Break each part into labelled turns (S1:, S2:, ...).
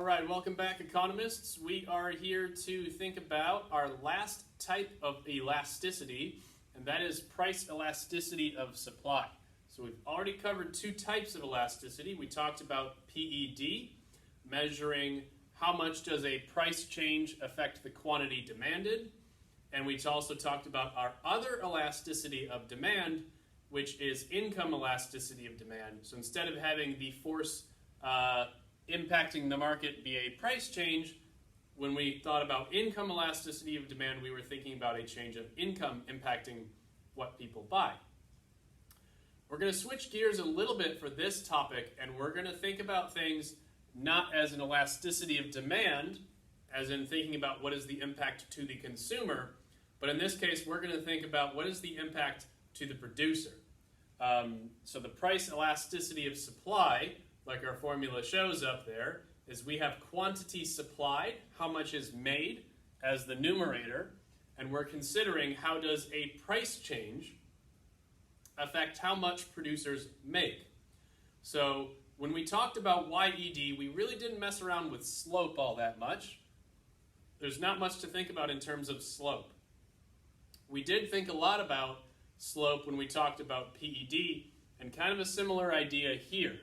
S1: right, welcome back, economists. We are here to think about our last type of elasticity, and that is price elasticity of supply. So we've already covered two types of elasticity. We talked about PED, measuring how much does a price change affect the quantity demanded, and we also talked about our other elasticity of demand, which is income elasticity of demand. So instead of having the force impacting the market be a price change, when we thought about income elasticity of demand, we were thinking about a change of income impacting what people buy. We're going to switch gears a little bit for this topic, and we're going to think about things not as an elasticity of demand, as in thinking about what is the impact to the consumer, but in this case, we're going to think about what is the impact to the producer. So the price elasticity of supply, like our formula shows up there, is we have quantity supplied, how much is made, as the numerator, and we're considering how does a price change affect how much producers make. So when we talked about YED, we really didn't mess around with slope all that much. There's not much to think about in terms of slope. We did think a lot about slope when we talked about PED, and kind of a similar idea here.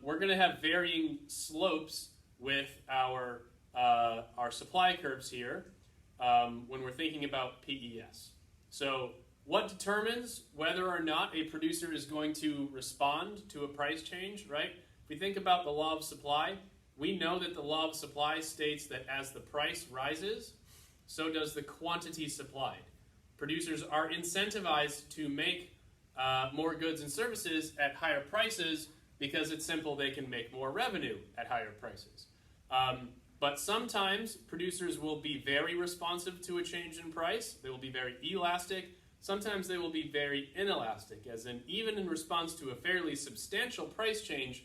S1: We're going to have varying slopes with our supply curves here when we're thinking about PES. So what determines whether or not a producer is going to respond to a price change, right? If we think about the law of supply, we know that the law of supply states that as the price rises, so does the quantity supplied. Producers are incentivized to make more goods and services at higher prices because it's simple, they can make more revenue at higher prices. But sometimes producers will be very responsive to a change in price. They will be very elastic. Sometimes they will be very inelastic, as in even in response to a fairly substantial price change,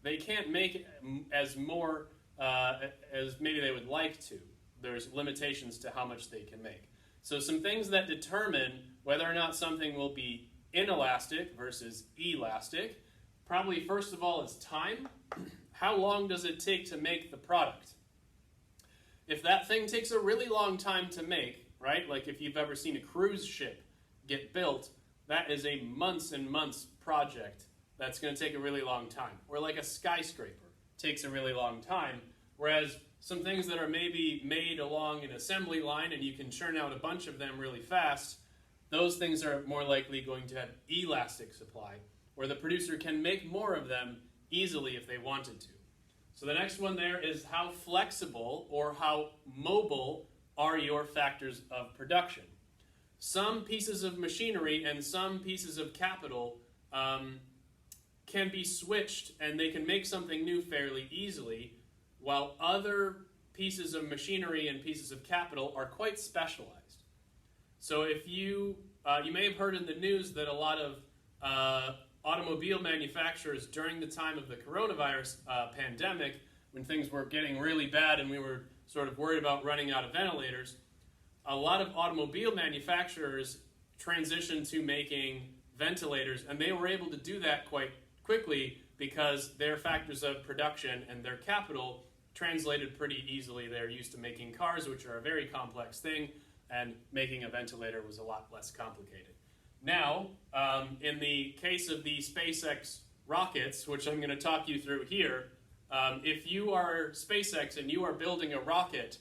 S1: they can't make as more as maybe they would like to. There's limitations to how much they can make. So some things that determine whether or not something will be inelastic versus elastic, probably first of all is time. How long does it take to make the product? If that thing takes a really long time to make, right, like if you've ever seen a cruise ship get built, that is a months and months project that's going to take a really long time. Or like a skyscraper takes a really long time, whereas some things that are maybe made along an assembly line and you can churn out a bunch of them really fast, those things are more likely going to have elastic supply, where the producer can make more of them easily if they wanted to. So the next one there is how flexible or how mobile are your factors of production. Some pieces of machinery and some pieces of capital can be switched and they can make something new fairly easily, while other pieces of machinery and pieces of capital are quite specialized. So if you may have heard in the news that a lot of automobile manufacturers during the time of the coronavirus pandemic, when things were getting really bad and we were sort of worried about running out of ventilators, a lot of automobile manufacturers transitioned to making ventilators, and they were able to do that quite quickly because their factors of production and their capital translated pretty easily. They're used to making cars, which are a very complex thing, and making a ventilator was a lot less complicated. Now, in the case of the SpaceX rockets, which I'm going to talk you through here, if you are SpaceX and you are building a rocket,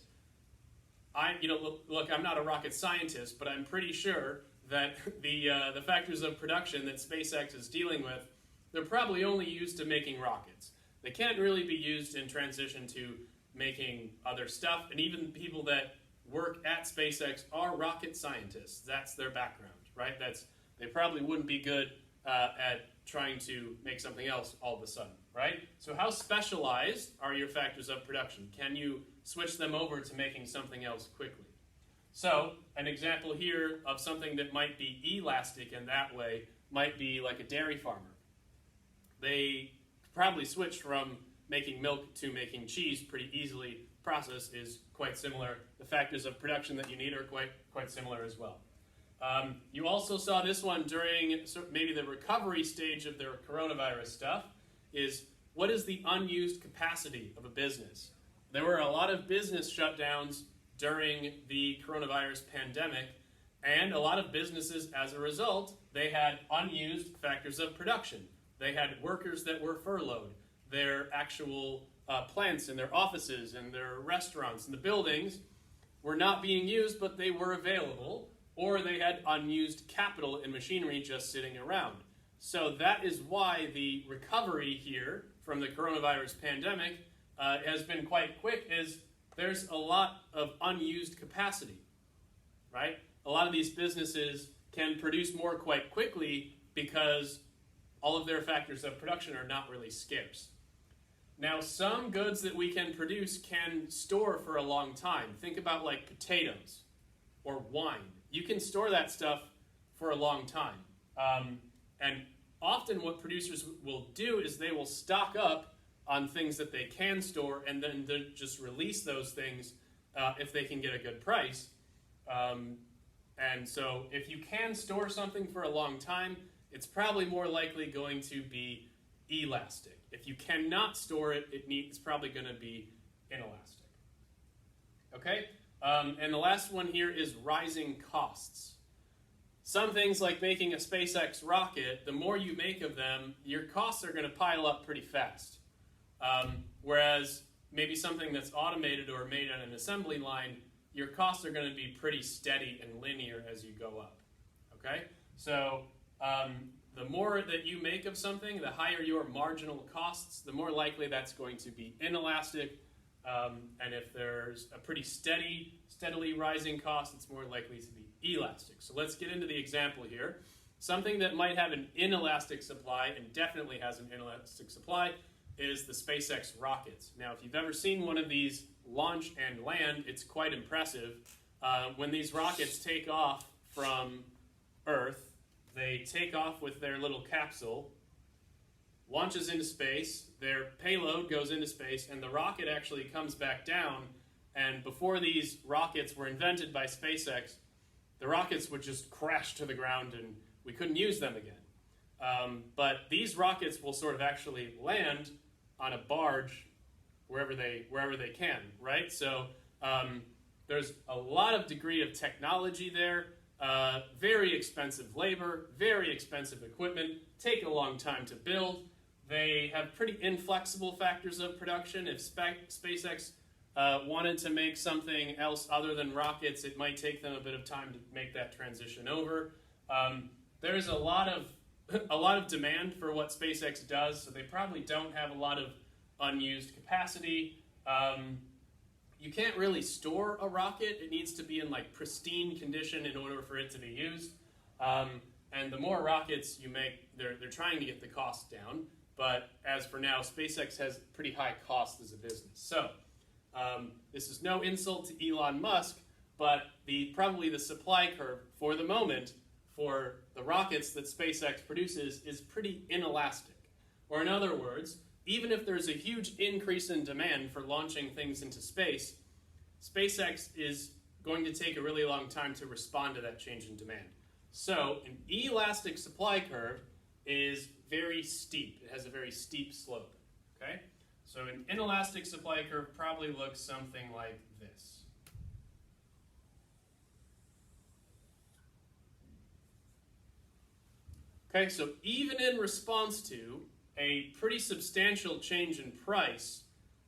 S1: look, I'm not a rocket scientist, but I'm pretty sure that the factors of production that SpaceX is dealing with, they're probably only used to making rockets. They can't really be used in transition to making other stuff, and even people that work at SpaceX are rocket scientists. That's their background, right? They probably wouldn't be good at trying to make something else all of a sudden, right? So how specialized are your factors of production? Can you switch them over to making something else quickly? So an example here of something that might be elastic in that way might be like a dairy farmer. They probably switched from making milk to making cheese pretty easily. Process is quite similar. The factors of production that you need are quite similar as well. You also saw this one during maybe the recovery stage of their coronavirus stuff, is what is the unused capacity of a business? There were a lot of business shutdowns during the coronavirus pandemic, and a lot of businesses, as a result, they had unused factors of production. They had workers that were furloughed. Their actual plants and their offices and their restaurants and the buildings were not being used, but they were available, or they had unused capital and machinery just sitting around. So that is why the recovery here from the coronavirus pandemic has been quite quick, is there's a lot of unused capacity, right? A lot of these businesses can produce more quite quickly because all of their factors of production are not really scarce. Now, some goods that we can produce can store for a long time. Think about like potatoes or wine. You can store that stuff for a long time. And often what producers will do is they will stock up on things that they can store and then just release those things if they can get a good price. And so if you can store something for a long time, it's probably more likely going to be elastic. If you cannot store it, it's probably going to be inelastic. Okay? And the last one here is rising costs. Some things like making a SpaceX rocket, the more you make of them, your costs are going to pile up pretty fast. Whereas maybe something that's automated or made on an assembly line, your costs are going to be pretty steady and linear as you go up. Okay? So the more that you make of something, the higher your marginal costs, the more likely that's going to be inelastic. And if there's a pretty steadily rising cost, it's more likely to be elastic. So let's get into the example here. Something that might have an inelastic supply and definitely has an inelastic supply is the SpaceX rockets. Now, if you've ever seen one of these launch and land, it's quite impressive. When these rockets take off from Earth, they take off with their little capsule, launches into space, their payload goes into space, and the rocket actually comes back down. And before these rockets were invented by SpaceX, the rockets would just crash to the ground and we couldn't use them again. But these rockets will sort of actually land on a barge wherever they can, right? So there's a lot of degree of technology there, very expensive labor, very expensive equipment, take a long time to build. They have pretty inflexible factors of production. If SpaceX wanted to make something else other than rockets, it might take them a bit of time to make that transition over. There's a lot of demand for what SpaceX does, so they probably don't have a lot of unused capacity. You can't really store a rocket. It needs to be in like pristine condition in order for it to be used. And the more rockets you make, they're trying to get the cost down. But as for now, SpaceX has pretty high costs as a business. So this is no insult to Elon Musk, but probably the supply curve for the moment for the rockets that SpaceX produces is pretty inelastic. Or in other words, even if there's a huge increase in demand for launching things into space, SpaceX is going to take a really long time to respond to that change in demand. So an elastic supply curve is very steep. It has a very steep slope. Okay? So an inelastic supply curve probably looks something like this. Okay, so even in response to a pretty substantial change in price,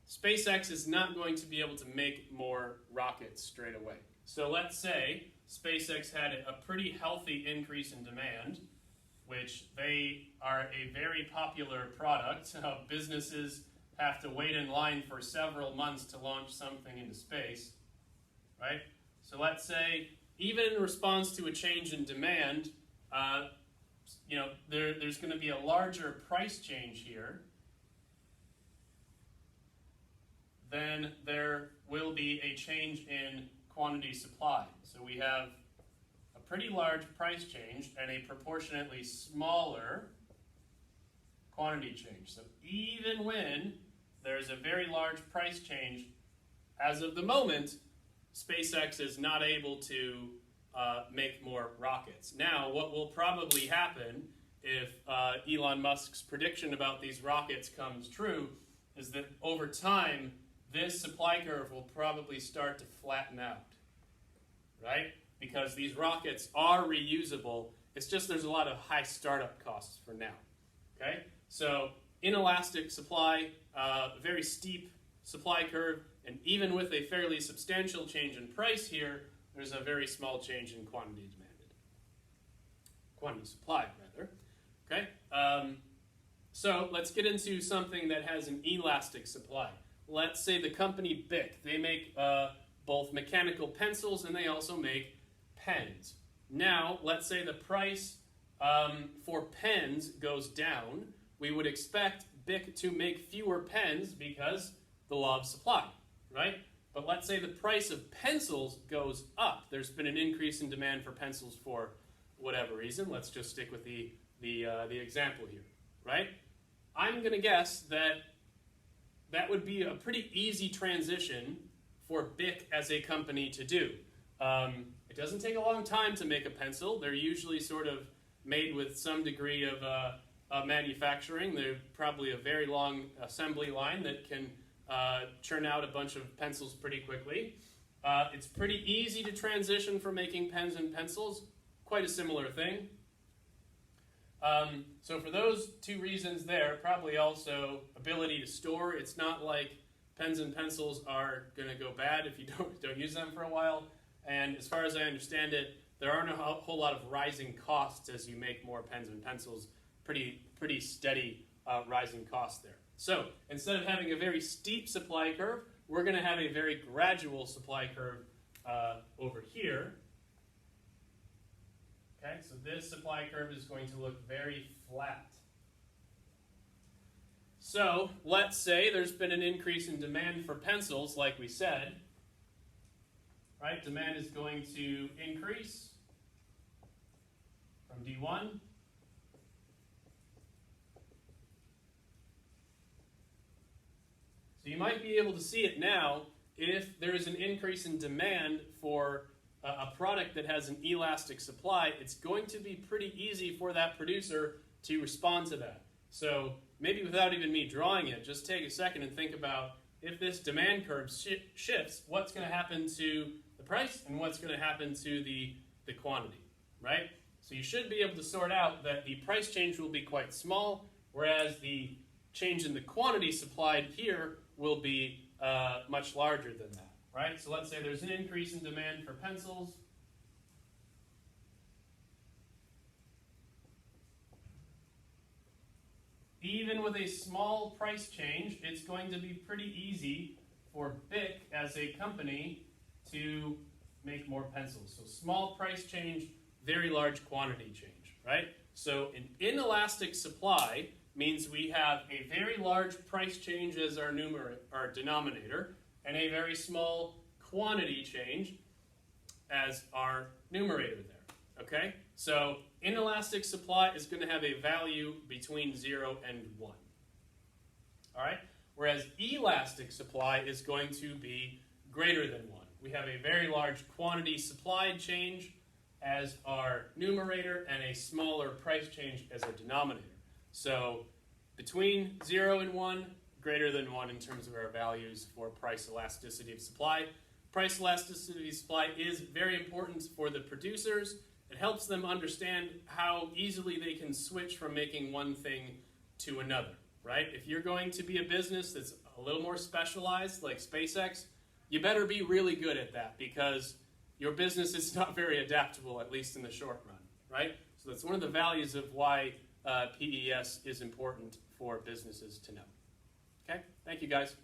S1: SpaceX is not going to be able to make more rockets straight away. So let's say SpaceX had a pretty healthy increase in demand, which they are a very popular product. Businesses have to wait in line for several months to launch something into space, right? So let's say even in response to a change in demand, there's going to be a larger price change here, then there will be a change in quantity supply. So we have a pretty large price change and a proportionately smaller quantity change. So even when there's a very large price change, as of the moment, SpaceX is not able to make more rockets. Now, what will probably happen if Elon Musk's prediction about these rockets comes true, is that over time, this supply curve will probably start to flatten out, right? Because these rockets are reusable. It's just there's a lot of high startup costs for now, okay? So inelastic supply, very steep supply curve, and even with a fairly substantial change in price here, there's a very small change in quantity demanded. Quantity supplied, rather. Okay? So let's get into something that has an elastic supply. Let's say the company BIC. They make both mechanical pencils and they also make pens. Now, let's say the price for pens goes down. We would expect BIC to make fewer pens because the law of supply, right? But let's say the price of pencils goes up. There's been an increase in demand for pencils for whatever reason. Let's just stick with the example here, right? I'm going to guess that that would be a pretty easy transition for BIC as a company to do. It doesn't take a long time to make a pencil. They're usually sort of made with some degree of manufacturing. They're probably a very long assembly line that can churn out a bunch of pencils pretty quickly. It's pretty easy to transition from making pens and pencils. Quite a similar thing. So for those two reasons there, probably also ability to store. It's not like pens and pencils are going to go bad if you don't use them for a while. And as far as I understand it, there aren't a whole lot of rising costs as you make more pens and pencils. Pretty steady rising costs there. So instead of having a very steep supply curve, we're going to have a very gradual supply curve over here. Okay, so this supply curve is going to look very flat. So let's say there's been an increase in demand for pencils, like we said. Right, demand is going to increase from D1. So you might be able to see it now. If there is an increase in demand for a product that has an elastic supply, it's going to be pretty easy for that producer to respond to that. So maybe without even me drawing it, just take a second and think about if this demand curve shifts, what's going to happen to the price and what's going to happen to the quantity, right? So you should be able to sort out that the price change will be quite small, whereas the change in the quantity supplied here will be much larger than that, right? So let's say there's an increase in demand for pencils. Even with a small price change, it's going to be pretty easy for BIC as a company to make more pencils. So small price change, very large quantity change, right? So an inelastic supply means we have a very large price change as our denominator and a very small quantity change as our numerator there, okay? So inelastic supply is going to have a value between 0 and 1, all right? Whereas elastic supply is going to be greater than 1. We have a very large quantity supplied change as our numerator and a smaller price change as our denominator. So between 0 and 1, greater than 1 in terms of our values for price elasticity of supply. Price elasticity of supply is very important for the producers. It helps them understand how easily they can switch from making one thing to another, right? If you're going to be a business that's a little more specialized, like SpaceX, you better be really good at that because your business is not very adaptable, at least in the short run, right? So that's one of the values of why PES is important for businesses to know. Okay, thank you guys.